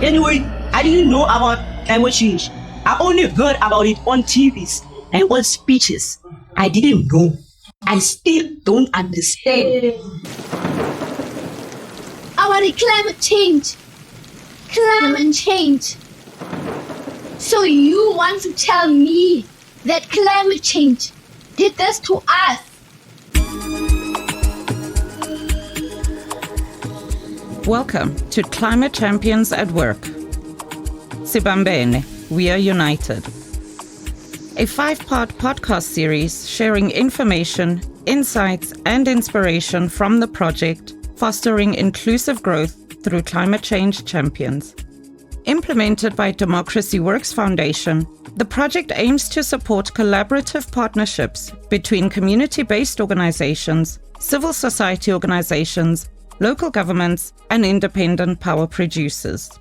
Anyway, I didn't know about climate change. I only heard about it on TVs and on speeches. I didn't know. I still don't understand. About the climate change. Climate change. So you want to tell me that climate change did this to us? Welcome to Climate Champions at Work. Sibambene, we are united. A 5-part podcast series sharing information, insights, and inspiration from the project fostering inclusive growth through climate change champions. Implemented by Democracy Works Foundation, the project aims to support collaborative partnerships between community-based organizations, civil society organizations, local governments, and independent power producers.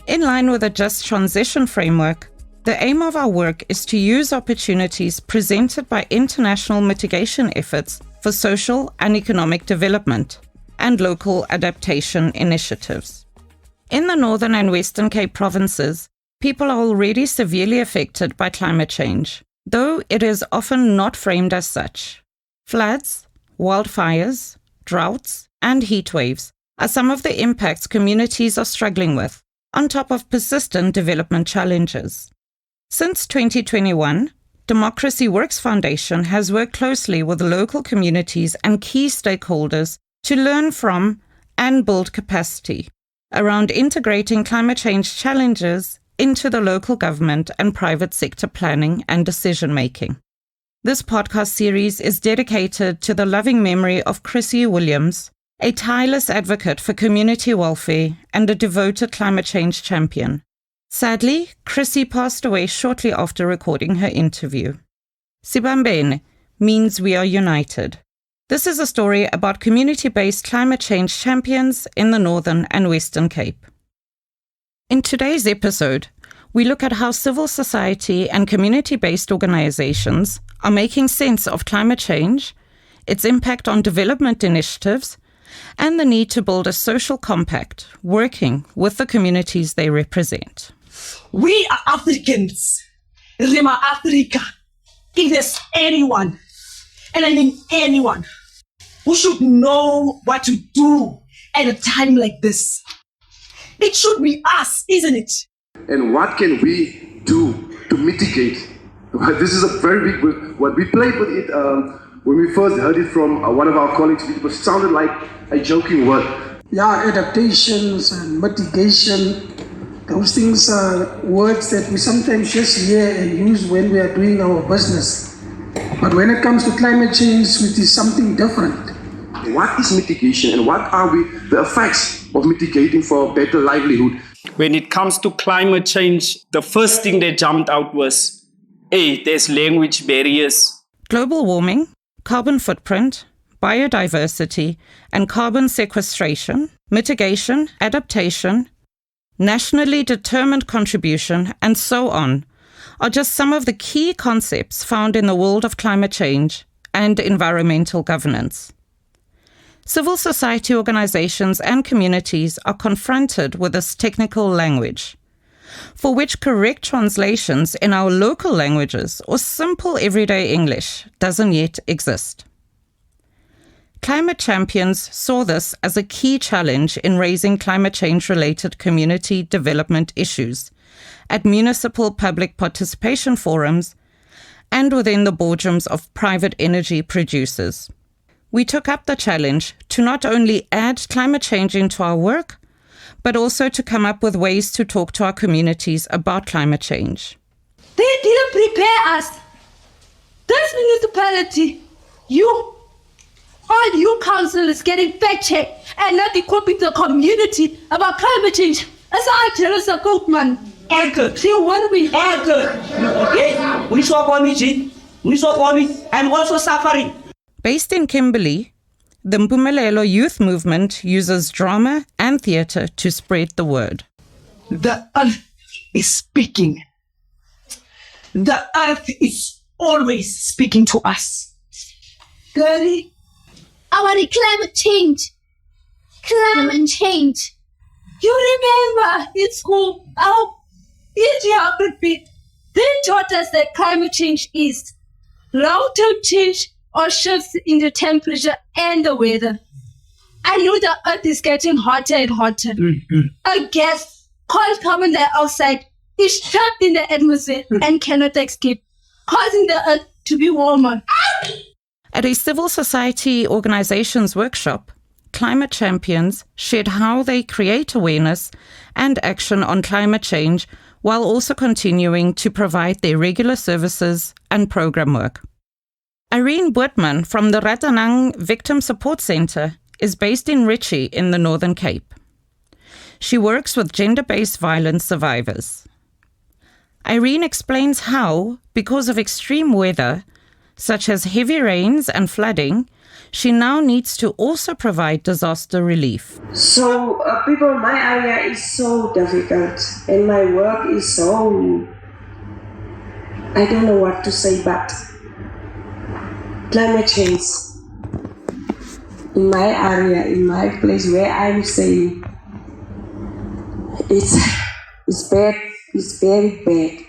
In line with a just transition framework, the aim of our work is to use opportunities presented by international mitigation efforts for social and economic development and local adaptation initiatives. In the Northern and Western Cape provinces, people are already severely affected by climate change, though it is often not framed as such. Floods, wildfires, droughts, and heat waves are some of the impacts communities are struggling with, on top of persistent development challenges. Since 2021, Democracy Works Foundation has worked closely with local communities and key stakeholders to learn from and build capacity around integrating climate change challenges into the local government and private sector planning and decision-making. This podcast series is dedicated to the loving memory of Chrissy Williams, a tireless advocate for community welfare and a devoted climate change champion. Sadly, Chrissy passed away shortly after recording her interview. Sibambene means we are united. This is a story about community-based climate change champions in the Northern and Western Cape. In today's episode, we look at how civil society and community-based organizations are making sense of climate change, its impact on development initiatives, and the need to build a social compact working with the communities they represent. We are Africans. Rema Africa. If there's anyone, and I mean anyone, who should know what to do at a time like this, it should be us, isn't it? And what can we do to mitigate? This is a very big, what we played with it when we first heard it from one of our colleagues. It sounded like a joking word. Yeah, adaptations and mitigation, those things are words that we sometimes just hear and use when we are doing our business. But when it comes to climate change, it is something different. What is mitigation and what are the effects of mitigating for a better livelihood? When it comes to climate change, the first thing that jumped out was, there's language barriers. Global warming, carbon footprint, biodiversity, and carbon sequestration, mitigation, adaptation, nationally determined contribution, and so on, are just some of the key concepts found in the world of climate change and environmental governance. Civil society organizations and communities are confronted with this technical language, for which correct translations in our local languages or simple everyday English doesn't yet exist. Climate champions saw this as a key challenge in raising climate change-related community development issues at municipal public participation forums and within the boardrooms of private energy producers. We took up the challenge to not only add climate change into our work, but also to come up with ways to talk to our communities about climate change. They didn't prepare us. This municipality, all you councillors getting fact-checked and not equipping the community about climate change. As I tell us a good man, anchor. See what we anchor. Okay? We saw community. I'm also suffering. Based in Kimberley, the Mpumelelo youth movement uses drama and theatre to spread the word. The earth is speaking. The earth is always speaking to us. Girlie, Our climate change. Climate change. You remember in school, in geography, they taught us that climate change is long-term change or shifts in the temperature and the weather. I know the earth is getting hotter and hotter. A gas called carbon dioxide is trapped in the atmosphere and cannot escape, causing the earth to be warmer. At a civil society organizations workshop, climate champions shared how they create awareness and action on climate change while also continuing to provide their regular services and program work. Irene Bootman from the Ratanang Victim Support Center is based in Ritchie in the Northern Cape. She works with gender-based violence survivors. Irene explains how, because of extreme weather, such as heavy rains and flooding, she now needs to also provide disaster relief. So people in my area is so difficult and my work is so, I don't know what to say, but climate change in my area, in my place where I'm staying, it's bad, it's very bad.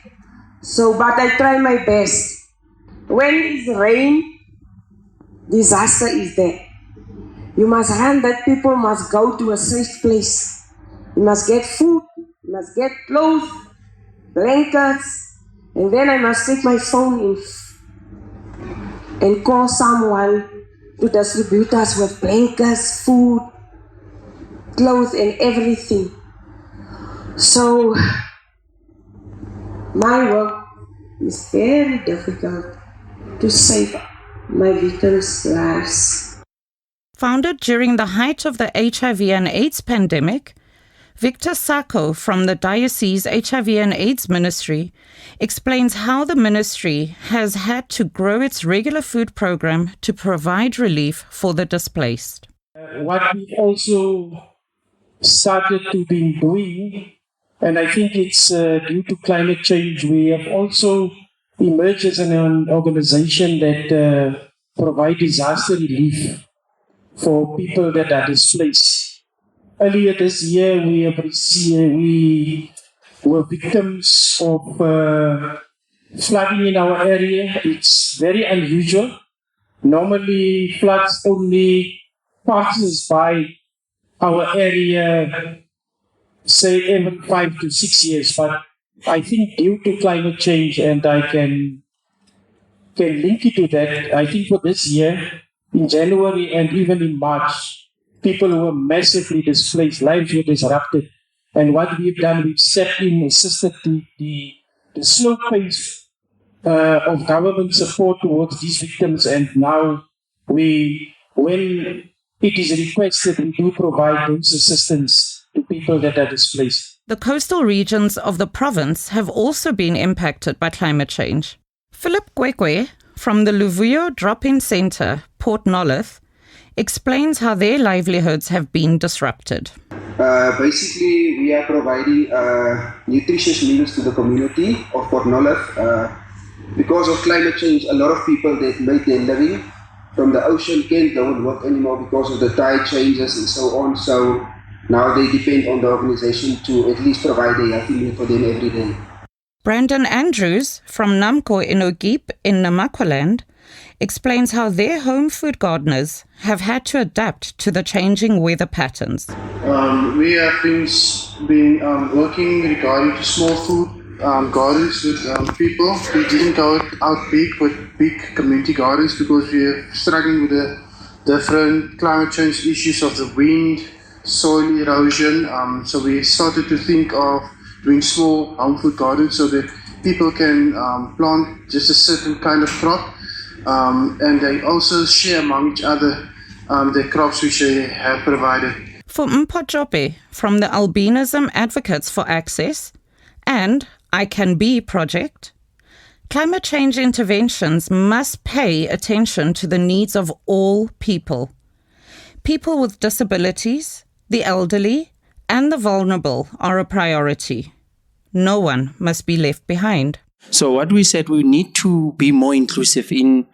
So, but I try my best. When it's rain, disaster is there. You must run, that people must go to a safe place. You must get food, you must get clothes, blankets, and then I must take my phone in and call someone to distribute us with blankets, food, clothes, and everything. So my work is very difficult to save my victims' lives. Founded during the height of the HIV and AIDS pandemic, Victor Sacco from the Diocese HIV and AIDS Ministry explains how the ministry has had to grow its regular food program to provide relief for the displaced. What we also started to be doing, and I think it's due to climate change, we have also emerged as an organization that provide disaster relief for people that are displaced. Earlier this year, we were victims of flooding in our area. It's very unusual. Normally, floods only passes by our area, say, every 5 to 6 years. But I think due to climate change, and I can link it to that, I think for this year, in January and even in March, people were massively displaced, lives were disrupted. And what we've done, we've stepped in, assisted the slow pace of government support towards these victims. And now when it is requested, we do provide those assistance to people that are displaced. The coastal regions of the province have also been impacted by climate change. Philip Kwekwe from the Luvuyo Drop-In Centre, Port Nolloth, explains how their livelihoods have been disrupted. Basically, we are providing nutritious meals to the community of Port Nolloth. Because of climate change, a lot of people that made their living from the ocean can't go and work anymore because of the tide changes and so on. So now they depend on the organization to at least provide a healthy meal for them every day. Brandon Andrews from Namko in Ogiep in Namakwaland explains how their home food gardeners have had to adapt to the changing weather patterns. We have been working regarding to small food gardens with people. We didn't go out big with big community gardens because we are struggling with the different climate change issues of the wind, soil erosion. So we started to think of doing small home food gardens so that people can plant just a certain kind of crop. And they also share among each other the crops which they have provided. For Mpojope from the Albinism Advocates for Access and I Can Be project, climate change interventions must pay attention to the needs of all people. People with disabilities, the elderly, and the vulnerable are a priority. No one must be left behind. So what we said, we need to be more inclusive in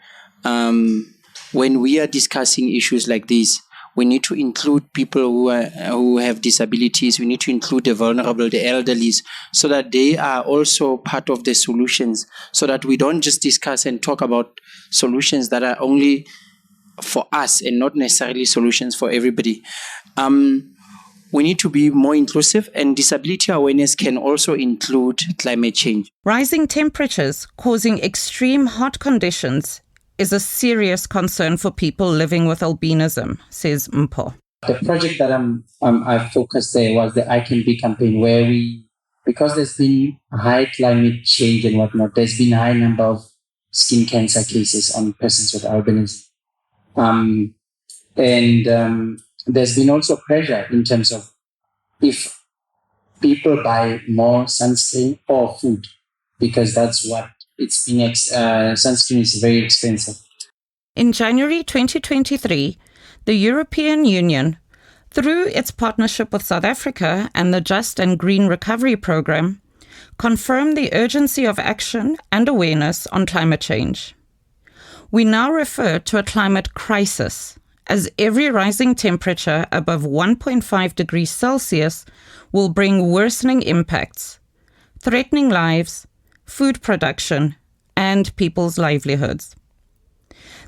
when we are discussing issues like these. We need to include people who have disabilities. We need to include the vulnerable, the elderly, so that they are also part of the solutions, so that we don't just discuss and talk about solutions that are only for us and not necessarily solutions for everybody. We need to be more inclusive, and disability awareness can also include climate change. Rising temperatures causing extreme heart conditions is a serious concern for people living with albinism, says Mpho. The project that I focused there was the I Can Be campaign, where because there's been high climate change and whatnot, there's been a high number of skin cancer cases on persons with albinism. There's been also pressure in terms of if people buy more sunscreen or food, because that's what it's been. Sunscreen is very expensive. In January 2023, the European Union, through its partnership with South Africa and the Just and Green Recovery Programme, confirmed the urgency of action and awareness on climate change. We now refer to a climate crisis, as every rising temperature above 1.5 degrees Celsius will bring worsening impacts, threatening lives, food production, and people's livelihoods.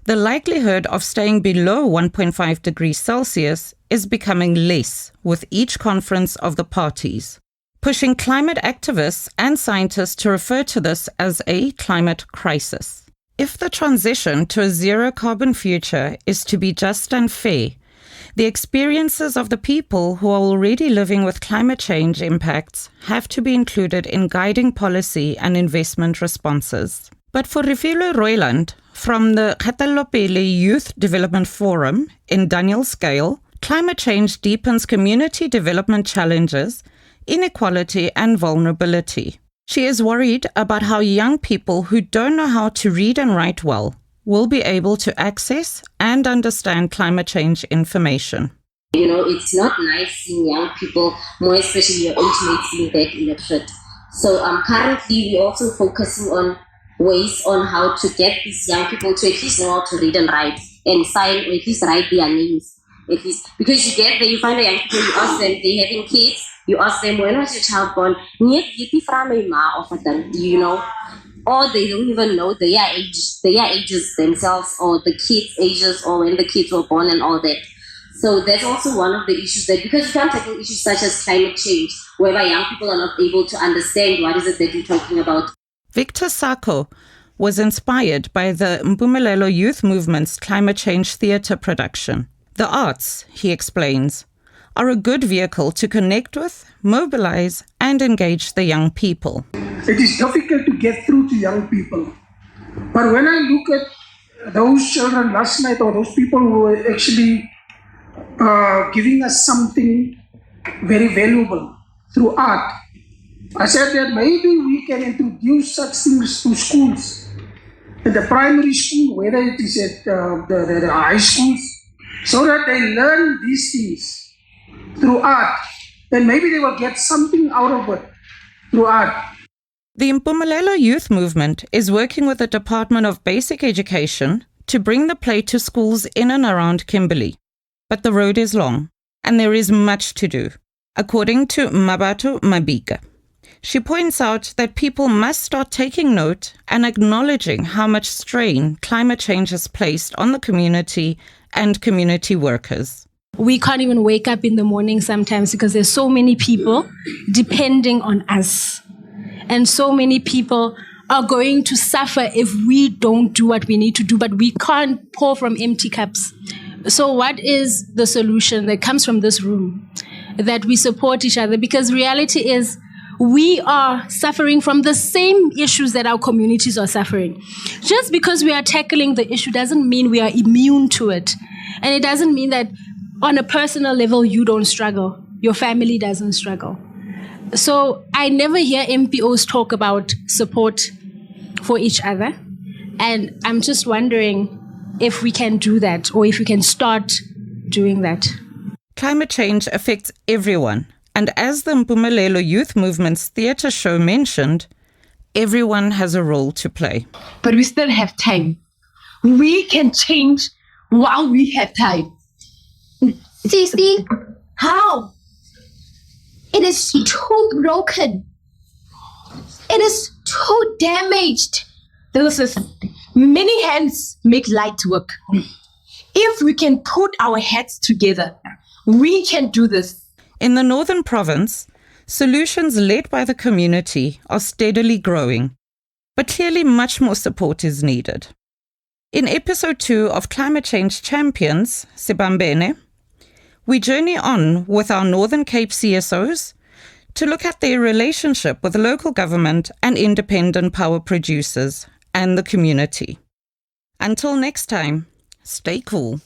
The likelihood of staying below 1.5 degrees Celsius is becoming less with each conference of the parties, pushing climate activists and scientists to refer to this as a climate crisis. If the transition to a zero-carbon future is to be just and fair, the experiences of the people who are already living with climate change impacts have to be included in guiding policy and investment responses. But for Refilwe Roiland, from the Kgatelopele Youth Development Forum in Danielscale, climate change deepens community development challenges, inequality and vulnerability. She is worried about how young people who don't know how to read and write well will be able to access and understand climate change information. It's not nice seeing young people, more especially your age mates, being that illiterate. So currently we're also focusing on ways on how to get these young people to at least know how to read and write and sign, or at least write their names. At least, because you get there, you find a young people, you ask them, they're having kids, you ask them, when was your child born? Or they don't even know their ages themselves, or the kids' ages, or when the kids were born and all that. So that's also one of the issues, that because you can't tackle issues such as climate change, whereby young people are not able to understand what is it that you're talking about. Victor Sako was inspired by the Mpumelelo Youth Movement's climate change theatre production. The arts, he explains, are a good vehicle to connect with, mobilize, and engage the young people. It is difficult to get through to young people. But when I look at those children last night, or those people who were actually giving us something very valuable through art, I said that maybe we can introduce such things to schools, in the primary school, whether it is at the high schools, so that they learn these things through art, and maybe they will get something out of it through art. The Mpumelelo Youth Movement is working with the Department of Basic Education to bring the play to schools in and around Kimberley. But the road is long, and there is much to do, according to Mabato Mabika. She points out that people must start taking note and acknowledging how much strain climate change has placed on the community and community workers. We can't even wake up in the morning sometimes because there's so many people depending on us. And so many people are going to suffer if we don't do what we need to do, but we can't pour from empty cups. So what is the solution that comes from this room? That we support each other, because reality is we are suffering from the same issues that our communities are suffering. Just because we are tackling the issue doesn't mean we are immune to it. And it doesn't mean that on a personal level you don't struggle, your family doesn't struggle. So I never hear MPOs talk about support for each other. And I'm just wondering if we can do that, or if we can start doing that. Climate change affects everyone. And as the Mpumelelo Youth Movement's theatre show mentioned, everyone has a role to play. But we still have time. We can change while we have time. See? How? It is too broken. It is too damaged. This is many hands make light work. If we can put our heads together, we can do this. In the Northern Province, solutions led by the community are steadily growing, but clearly much more support is needed. In episode 2 of Climate Change Champions, Sibambene, we journey on with our Northern Cape CSOs to look at their relationship with local government and independent power producers and the community. Until next time, stay cool.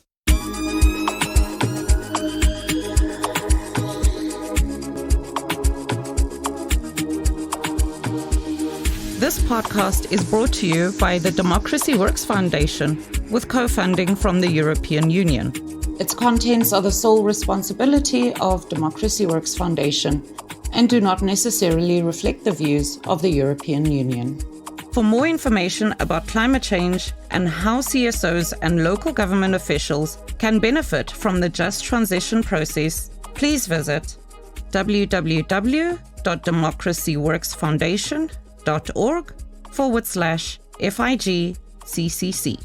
This podcast is brought to you by the Democracy Works Foundation with co-funding from the European Union. Its contents are the sole responsibility of Democracy Works Foundation and do not necessarily reflect the views of the European Union. For more information about climate change and how CSOs and local government officials can benefit from the just transition process, please visit www.democracyworksfoundation.org/FIGCCC.